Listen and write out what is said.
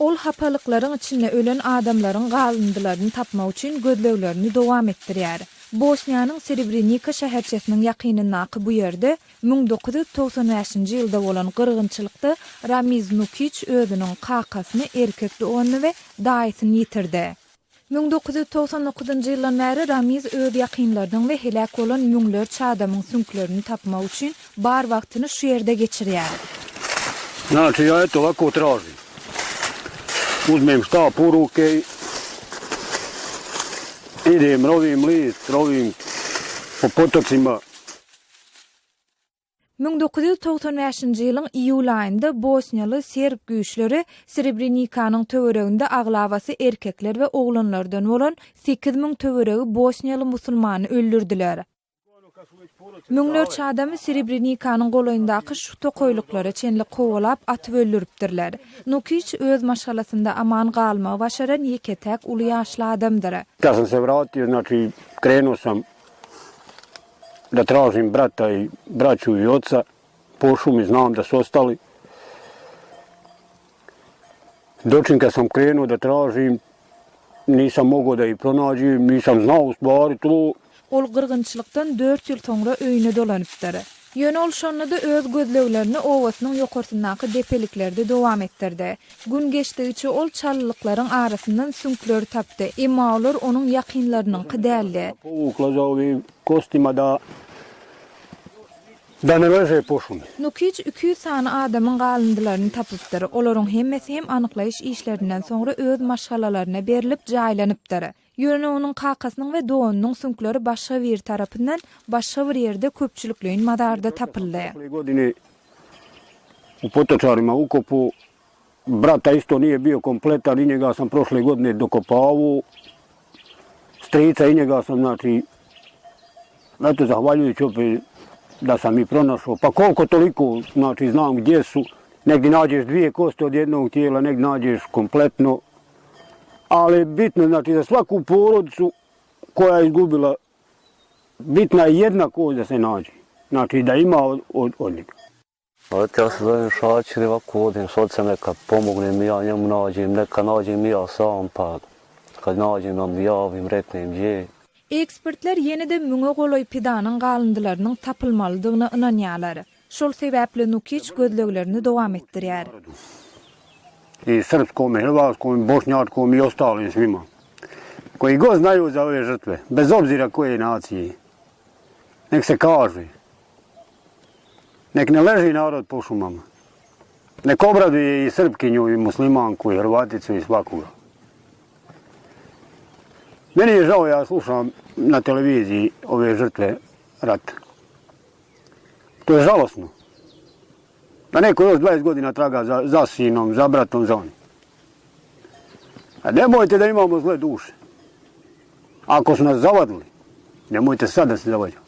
Ol hapalıklaryň içinde ölen adamlaryň galyndylaryny tapmak üçin gözleglerini dowam etdirýär. Bosniýanyň Srebrenica şäherçesiniň ýakynyndaky bu ýerde 1995-nji ýylda bolan gyrgynçylykda Ramiz Nukic özüniň kakasyny erkek dogany we daýysyny ýitirdi. 1999-njy ýyldan bäri Ramiz öz ýakynlarynyň we helak bolan müňlerçe adamyň sünklerini tapmak üçin bar wagtyny şu ýerde geçirýär. Znači, ja eto ovako tražim. Uzmem štap u ruke, idem, rovim list, rovim po potocima. 1995-nji ýylyň iýul aýynda Bosniýaly serb güýçleri Srebrenicanyň töwereginde aglawasy erkekler we oglanlardan bolan 8000 töweregi Bosniýaly musulmany öldürdiler. Müňlerçe adamy Srebrenicanyň golaýyndaky şu tokoýluklara çenli kowalap atyp öldüripdirler. Nukic öz maşgalasynda aman galmagy başaran ýeketäk uly ýaşly adamdyr. Kad sam se vratio, znači, krenuo sam da tražim brata i braću i oca. Po šumi znam da su ostali. Dočim kad sam krenuo da tražim, nisam mogao da ih pronađim, nisam znao u stvari to. Ol gyrgynçylykdan 4 ýyl soňra öýüne dolanypdyr. Ýöne ol şonda öz gözleglerini owasynyň ýokartyndaky depeliklerde dowam etdirdi. Gün geçdigiçe ol çallyklaryň arasyndan sünkleri tapdy. Emma olar onuň ýakynlarynyň däldi. Povukla za ovim kostima da ne leže po šumi. Nukic 200 sany adamyň galyndylaryny tapypdyr. Olaryň hemmesi hem anyklaýyş işlerinden soňra öz maşgalalaryna berilip jaýlanypdyr. Ýöne onuň kakasynyň we doganynyň sünkleri başga bir tarapyndan başga bir ýerde köpçülikleýin madarda tapyldy. Godine u Potočarima ukopu, brata isto nije bio kompletan, i njega sam prošle godine dokopavao, strica i njega sam, znači, eto, zahvaljujući opet da sam ih pronašao, pa koliko toliko, znači, znam gdje su, negdje nađeš 2 kosti od jednog tijela, negdje nađeš kompletno, ali bitno, znači, za svaku porodicu koja je izgubila, bitna je jedna kost da se nađe, znači, da ima od njega. Ja se zovem Šačir i ovako odim s ocem, neka pomognem ja njemu nađem, neka nađem ja sam, pa kad nađem nam javim, reknem gdje. Ekspertler ýene-de müňe golaý pidanyň galyndylarynyň tapylmalydygyna ynanýarlar. Şol sebäpli Nukic gözleglerini dowam etdirýär. I srpskom, i hrvatskom, i bošnjačkom i ostalim svima. Koji god znaju za ove žrtve, bez obzira koje nacije. Nek se kaže. Nek ne leži narod po šumama. Nek obraduje i srpkinju, i muslimanku, i hrvaticu, i svakoga. Meni je žao, ja slušam na televiziji ove žrtve rata. To je žalosno. Da neko još 20 godina traga za sinom, za bratom, za onim. A nemojte da imamo zle duše. Ako su nas zavadili, nemojte sad da se zavađamo.